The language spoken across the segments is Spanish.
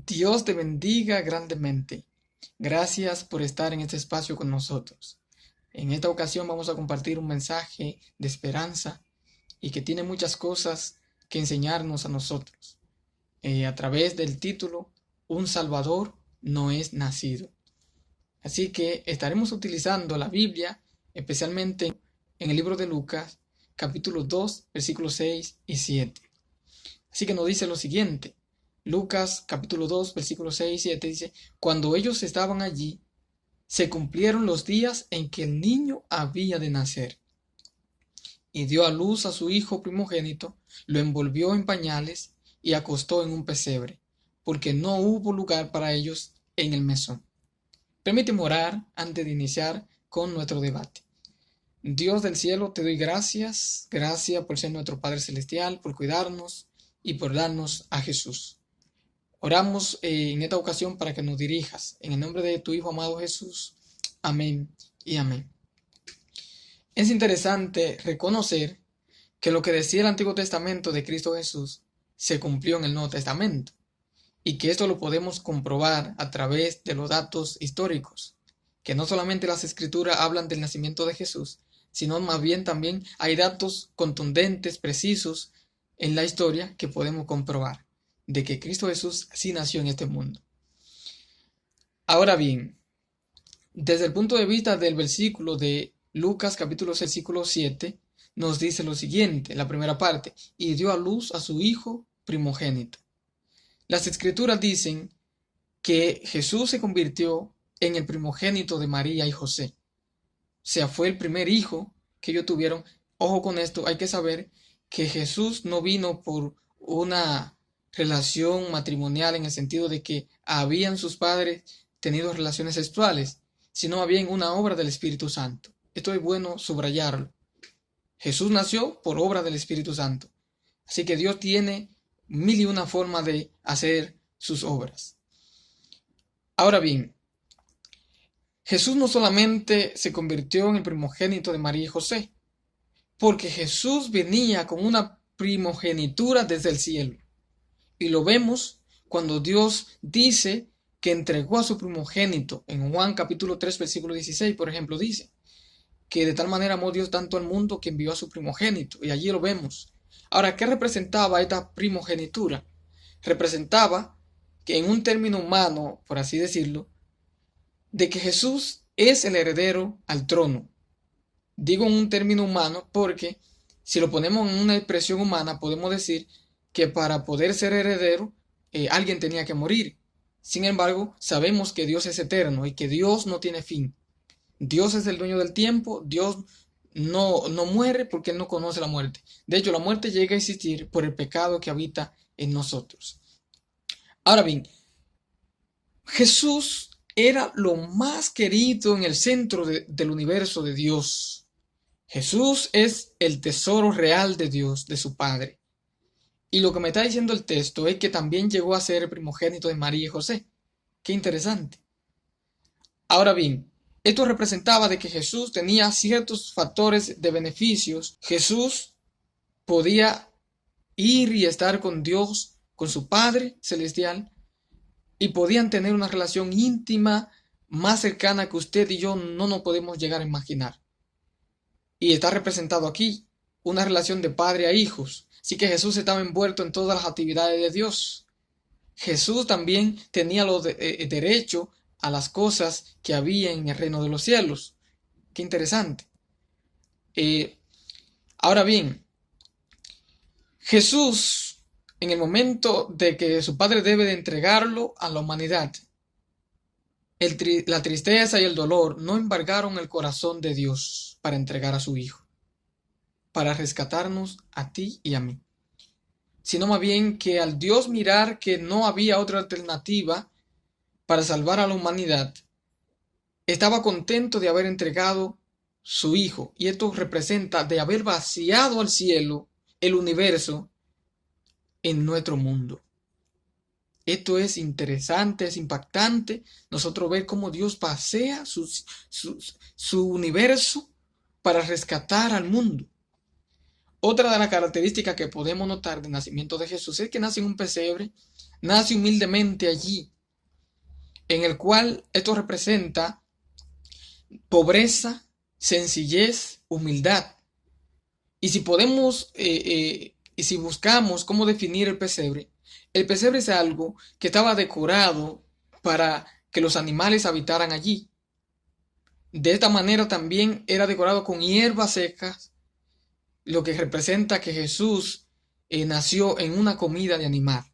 Dios te bendiga grandemente. Gracias por estar en este espacio con nosotros. En esta ocasión vamos a compartir un mensaje de esperanza y que tiene muchas cosas que enseñarnos a nosotros. A través del título, Un Salvador no es nacido. Así que estaremos utilizando la Biblia, especialmente en el libro de Lucas, capítulo 2, versículos 6 y 7. Así que nos dice lo siguiente. Lucas capítulo 2, versículos 6 y 7 dice: Cuando ellos estaban allí, se cumplieron los días en que el niño había de nacer. Y dio a luz a su hijo primogénito, lo envolvió en pañales y acostó en un pesebre, porque no hubo lugar para ellos en el mesón. Permíteme orar antes de iniciar con nuestro debate. Dios del cielo, te doy gracias por ser nuestro Padre Celestial, por cuidarnos y por darnos a Jesús. Oramos en esta ocasión para que nos dirijas. En el nombre de tu Hijo amado Jesús. Amén y amén. Es interesante reconocer que lo que decía el Antiguo Testamento de Cristo Jesús se cumplió en el Nuevo Testamento. Y que esto lo podemos comprobar a través de los datos históricos. Que no solamente las Escrituras hablan del nacimiento de Jesús, sino más bien también hay datos contundentes, precisos en la historia que podemos comprobar de que Cristo Jesús sí nació en este mundo. Ahora bien, desde el punto de vista del versículo de Lucas capítulo 6, versículo 7, nos dice lo siguiente, la primera parte: y dio a luz a su hijo primogénito. Las Escrituras dicen que Jesús se convirtió en el primogénito de María y José. O sea, fue el primer hijo que ellos tuvieron. Ojo con esto, hay que saber que Jesús no vino por una relación matrimonial en el sentido de que habían sus padres tenido relaciones sexuales, sino había una obra del Espíritu Santo. Esto es bueno subrayarlo. Jesús nació por obra del Espíritu Santo. Así que Dios tiene mil y una formas de hacer sus obras. Ahora bien, Jesús no solamente se convirtió en el primogénito de María y José, porque Jesús venía con una primogenitura desde el cielo. Y lo vemos cuando Dios dice que entregó a su primogénito. En Juan capítulo 3, versículo 16, por ejemplo, dice que de tal manera amó Dios tanto al mundo que envió a su primogénito. Y allí lo vemos. Ahora, ¿qué representaba esta primogenitura? Representaba que en un término humano, por así decirlo, de que Jesús es el heredero al trono. Digo en un término humano porque si lo ponemos en una expresión humana, podemos decir que para poder ser heredero, alguien tenía que morir. Sin embargo, sabemos que Dios es eterno y que Dios no tiene fin. Dios es el dueño del tiempo, Dios no muere porque Él no conoce la muerte. De hecho, la muerte llega a existir por el pecado que habita en nosotros. Ahora bien, Jesús era lo más querido en el centro del universo de Dios. Jesús es el tesoro real de Dios, de su Padre. Y lo que me está diciendo el texto es que también llegó a ser el primogénito de María y José. Qué interesante. Ahora bien, esto representaba de que Jesús tenía ciertos factores de beneficios. Jesús podía ir y estar con Dios, con su Padre Celestial, y podían tener una relación íntima, más cercana que usted y yo no nos podemos llegar a imaginar. Y está representado aquí una relación de padre a hijos. Así que Jesús estaba envuelto en todas las actividades de Dios. Jesús también tenía derecho a las cosas que había en el reino de los cielos. Qué interesante. Ahora bien, Jesús, en el momento de que su Padre debe de entregarlo a la humanidad, la tristeza y el dolor no embargaron el corazón de Dios para entregar a su Hijo, para rescatarnos a ti y a mí, sino más bien que al Dios mirar que no había otra alternativa para salvar a la humanidad, estaba contento de haber entregado su Hijo. Y esto representa de haber vaciado al cielo, el universo, en nuestro mundo. Esto es interesante, es impactante. Nosotros ver cómo Dios pasea su universo para rescatar al mundo. Otra de las características que podemos notar del nacimiento de Jesús es que nace en un pesebre, nace humildemente allí, en el cual esto representa pobreza, sencillez, humildad. Y si podemos, y si buscamos cómo definir el pesebre es algo que estaba decorado para que los animales habitaran allí. De esta manera también era decorado con hierbas secas, lo que representa que Jesús nació en una comida de animal.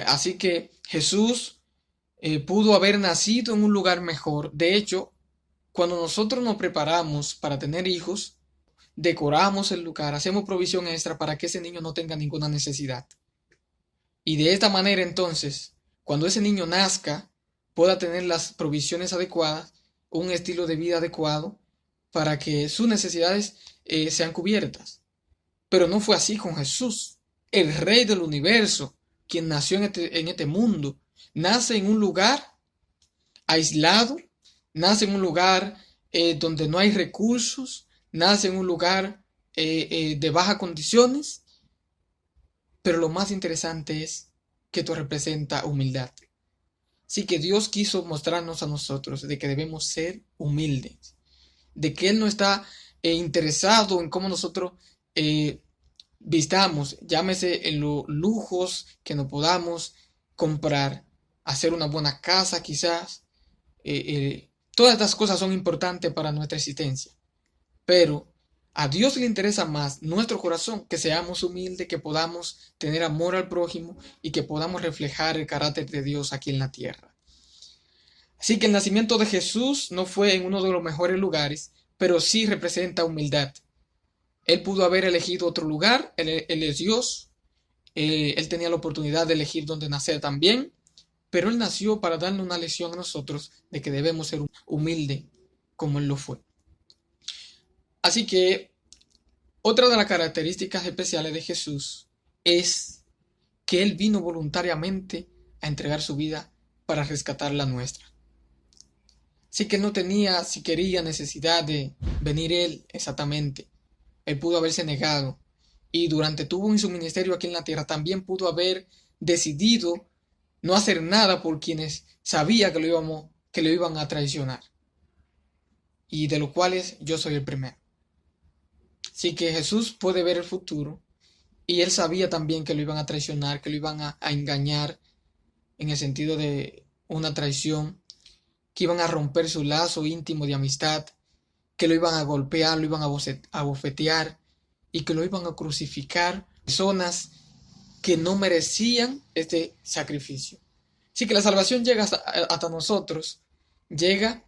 Así que Jesús pudo haber nacido en un lugar mejor. De hecho, cuando nosotros nos preparamos para tener hijos, decoramos el lugar, hacemos provisión extra para que ese niño no tenga ninguna necesidad. Y de esta manera entonces, cuando ese niño nazca, pueda tener las provisiones adecuadas, un estilo de vida adecuado, para que sus necesidades sean cubiertas. Pero no fue así con Jesús, el Rey del universo, quien nació en este mundo. Nace en un lugar aislado, nace en un lugar donde no hay recursos, nace en un lugar de bajas condiciones, pero lo más interesante es que esto representa humildad. Así que Dios quiso mostrarnos a nosotros de que debemos ser humildes, de que Él no está interesado en cómo nosotros vistamos, llámese en los lujos que nos podamos comprar, hacer una buena casa quizás. Todas estas cosas son importantes para nuestra existencia, pero a Dios le interesa más nuestro corazón, que seamos humildes, que podamos tener amor al prójimo y que podamos reflejar el carácter de Dios aquí en la tierra. Así que el nacimiento de Jesús no fue en uno de los mejores lugares, pero sí representa humildad. Él pudo haber elegido otro lugar, él es Dios, él tenía la oportunidad de elegir dónde nacer también, pero Él nació para darnos una lección a nosotros de que debemos ser humildes como Él lo fue. Así que otra de las características especiales de Jesús es que Él vino voluntariamente a entregar su vida para rescatar la nuestra. Así que Él no tenía, si quería, necesidad de venir Él exactamente. Él pudo haberse negado y durante tuvo su ministerio aquí en la tierra también pudo haber decidido no hacer nada por quienes sabía que lo iban a traicionar, y de los cuales yo soy el primero. Así que Jesús puede ver el futuro y Él sabía también que lo iban a traicionar, que lo iban a engañar en el sentido de una traición, que iban a romper su lazo íntimo de amistad, que lo iban a golpear, lo iban a bofetear y que lo iban a crucificar. Personas que no merecían este sacrificio. Así que la salvación llega hasta nosotros, llega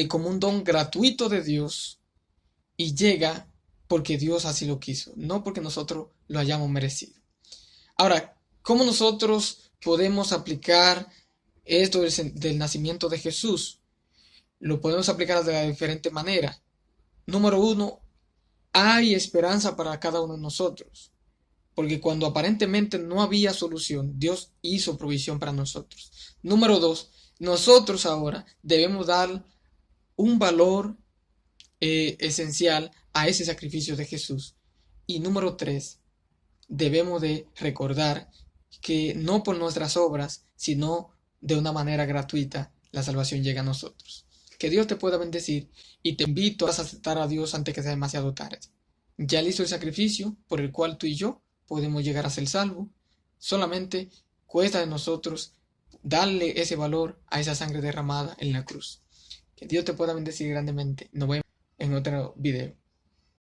como un don gratuito de Dios y llega porque Dios así lo quiso, no porque nosotros lo hayamos merecido. Ahora, ¿cómo nosotros podemos aplicar esto del nacimiento de Jesús? Lo podemos aplicar de diferentes maneras. Número uno, hay esperanza para cada uno de nosotros. Porque cuando aparentemente no había solución, Dios hizo provisión para nosotros. Número dos, nosotros ahora debemos dar un valor esencial a ese sacrificio de Jesús. Y número tres, debemos de recordar que no por nuestras obras, sino de una manera gratuita, la salvación llega a nosotros. Que Dios te pueda bendecir y te invito a aceptar a Dios antes que sea demasiado tarde. Ya Él hizo el sacrificio por el cual tú y yo podemos llegar a ser salvos. Solamente cuesta de nosotros darle ese valor a esa sangre derramada en la cruz. Que Dios te pueda bendecir grandemente. Nos vemos en otro video.